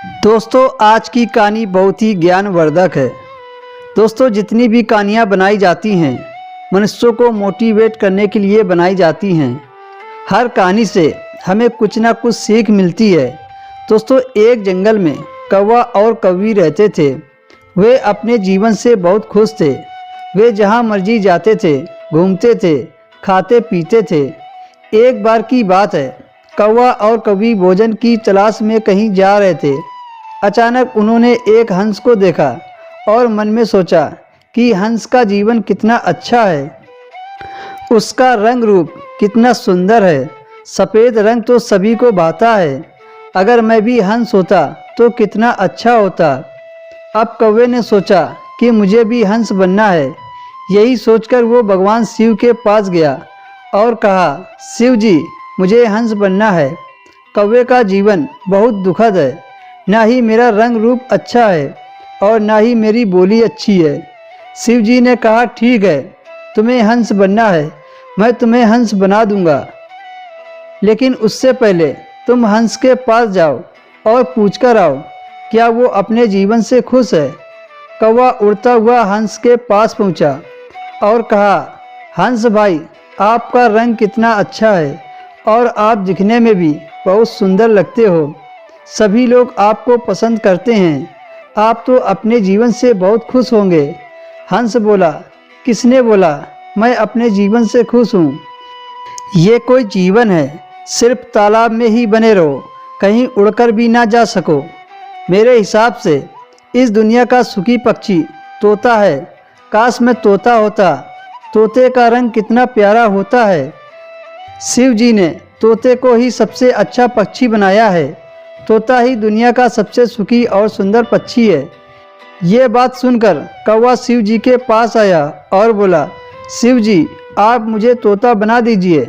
दोस्तों, आज की कहानी बहुत ही ज्ञानवर्धक है। दोस्तों, जितनी भी कहानियाँ बनाई जाती हैं मनुष्यों को मोटिवेट करने के लिए बनाई जाती हैं। हर कहानी से हमें कुछ ना कुछ सीख मिलती है। दोस्तों, एक जंगल में कौवा और कौवी रहते थे। वे अपने जीवन से बहुत खुश थे। वे जहाँ मर्जी जाते थे, घूमते थे, खाते पीते थे। एक बार की बात है, कौवा और कौवी भोजन की तलाश में कहीं जा रहे थे। अचानक उन्होंने एक हंस को देखा और मन में सोचा कि हंस का जीवन कितना अच्छा है। उसका रंग रूप कितना सुंदर है। सफ़ेद रंग तो सभी को भाता है। अगर मैं भी हंस होता तो कितना अच्छा होता। अब कौवे ने सोचा कि मुझे भी हंस बनना है। यही सोचकर वो भगवान शिव के पास गया और कहा, शिव जी, मुझे हंस बनना है। कौवे का जीवन बहुत दुखद है। ना ही मेरा रंग रूप अच्छा है और ना ही मेरी बोली अच्छी है। शिव जी ने कहा, ठीक है, तुम्हें हंस बनना है, मैं तुम्हें हंस बना दूंगा। लेकिन उससे पहले तुम हंस के पास जाओ और पूछकर आओ क्या वो अपने जीवन से खुश है। कौवा उड़ता हुआ हंस के पास पहुंचा और कहा, हंस भाई, आपका रंग कितना अच्छा है और आप दिखने में भी बहुत सुंदर लगते हो। सभी लोग आपको पसंद करते हैं। आप तो अपने जीवन से बहुत खुश होंगे। हंस बोला, किसने बोला मैं अपने जीवन से खुश हूँ? ये कोई जीवन है? सिर्फ तालाब में ही बने रहो, कहीं उड़कर भी ना जा सको। मेरे हिसाब से इस दुनिया का सुखी पक्षी तोता है। काश मैं तोता होता। तोते का रंग कितना प्यारा होता है। शिव जी ने तोते को ही सबसे अच्छा पक्षी बनाया है। तोता ही दुनिया का सबसे सुखी और सुंदर पक्षी है। ये बात सुनकर कौवा शिव जी के पास आया और बोला, शिव जी, आप मुझे तोता बना दीजिए।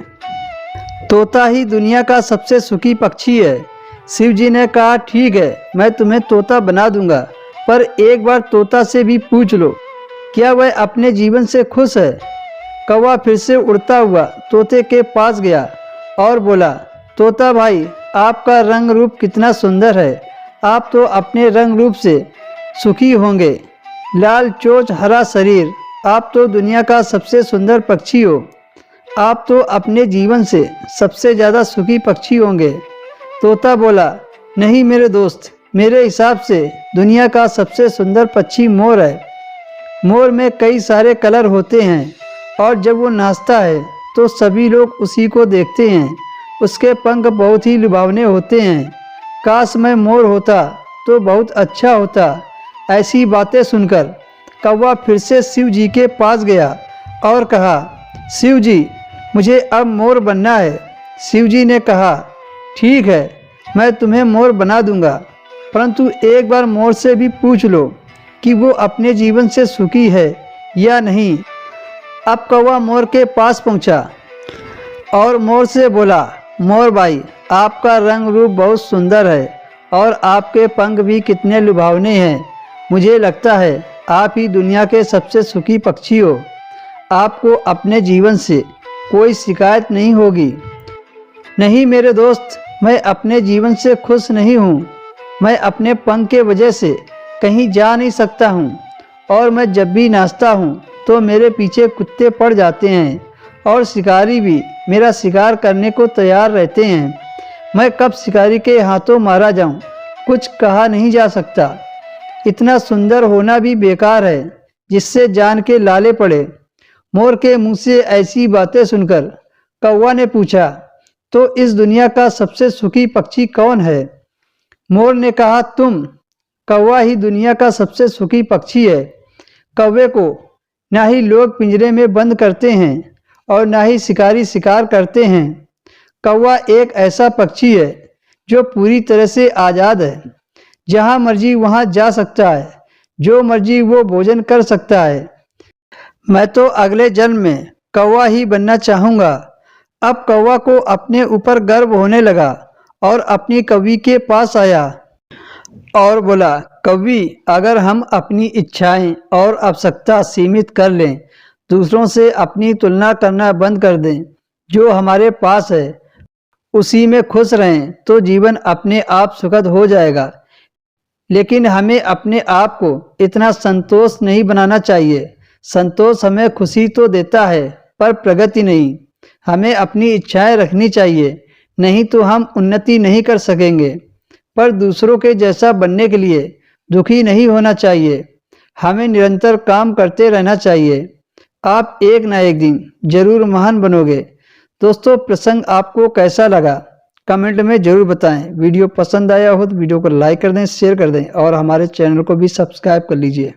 तोता ही दुनिया का सबसे सुखी पक्षी है। शिव जी ने कहा, ठीक है, मैं तुम्हें तोता बना दूंगा, पर एक बार तोता से भी पूछ लो क्या वह अपने जीवन से खुश है। कौवा फिर से उड़ता हुआ तोते के पास गया और बोला, तोता भाई, आपका रंग रूप कितना सुंदर है। आप तो अपने रंग रूप से सुखी होंगे। लाल चोंच, हरा शरीर, आप तो दुनिया का सबसे सुंदर पक्षी हो। आप तो अपने जीवन से सबसे ज़्यादा सुखी पक्षी होंगे। तोता बोला, नहीं मेरे दोस्त, मेरे हिसाब से दुनिया का सबसे सुंदर पक्षी मोर है। मोर में कई सारे कलर होते हैं और जब वो नाचता है तो सभी लोग उसी को देखते हैं। उसके पंख बहुत ही लुभावने होते हैं। काश मैं मोर होता तो बहुत अच्छा होता। ऐसी बातें सुनकर कौवा फिर से शिव जी के पास गया और कहा, शिव जी, मुझे अब मोर बनना है। शिव जी ने कहा, ठीक है, मैं तुम्हें मोर बना दूंगा, परंतु एक बार मोर से भी पूछ लो कि वो अपने जीवन से सुखी है या नहीं। अब कौवा मोर के पास पहुंचा और मोर से बोला, मोर भाई, आपका रंग रूप बहुत सुंदर है और आपके पंख भी कितने लुभावने हैं। मुझे लगता है आप ही दुनिया के सबसे सुखी पक्षी हो। आपको अपने जीवन से कोई शिकायत नहीं होगी। नहीं मेरे दोस्त, मैं अपने जीवन से खुश नहीं हूँ। मैं अपने पंख के वजह से कहीं जा नहीं सकता हूँ और मैं जब भी नाचता हूँ तो मेरे पीछे कुत्ते पड़ जाते हैं और शिकारी भी मेरा शिकार करने को तैयार रहते हैं। मैं कब शिकारी के हाथों मारा जाऊं, कुछ कहा नहीं जा सकता। इतना सुंदर होना भी बेकार है जिससे जान के लाले पड़े। मोर के मुंह से ऐसी बातें सुनकर कौवा ने पूछा, तो इस दुनिया का सबसे सुखी पक्षी कौन है? मोर ने कहा, तुम। कौवा ही दुनिया का सबसे सुखी पक्षी है। कौवे को ना ही लोग पिंजरे में बंद करते हैं और ना ही शिकारी शिकार करते हैं। कौवा एक ऐसा पक्षी है जो पूरी तरह से आज़ाद है। जहाँ मर्जी वहाँ जा सकता है, जो मर्जी वो भोजन कर सकता है। मैं तो अगले जन्म में कौवा ही बनना चाहूँगा। अब कौवा को अपने ऊपर गर्व होने लगा और अपनी कौवी के पास आया और बोला, कौवी, अगर हम अपनी इच्छाएं और आवश्यकता सीमित कर लें, दूसरों से अपनी तुलना करना बंद कर दें, जो हमारे पास है उसी में खुश रहें, तो जीवन अपने आप सुखद हो जाएगा। लेकिन हमें अपने आप को इतना संतोष नहीं बनाना चाहिए। संतोष हमें खुशी तो देता है पर प्रगति नहीं। हमें अपनी इच्छाएं रखनी चाहिए, नहीं तो हम उन्नति नहीं कर सकेंगे। पर दूसरों के जैसा बनने के लिए दुखी नहीं होना चाहिए। हमें निरंतर काम करते रहना चाहिए। आप एक ना एक दिन जरूर महान बनोगे। दोस्तों, प्रसंग आपको कैसा लगा कमेंट में जरूर बताएं। वीडियो पसंद आया हो तो वीडियो को लाइक कर दें, शेयर कर दें और हमारे चैनल को भी सब्सक्राइब कर लीजिए।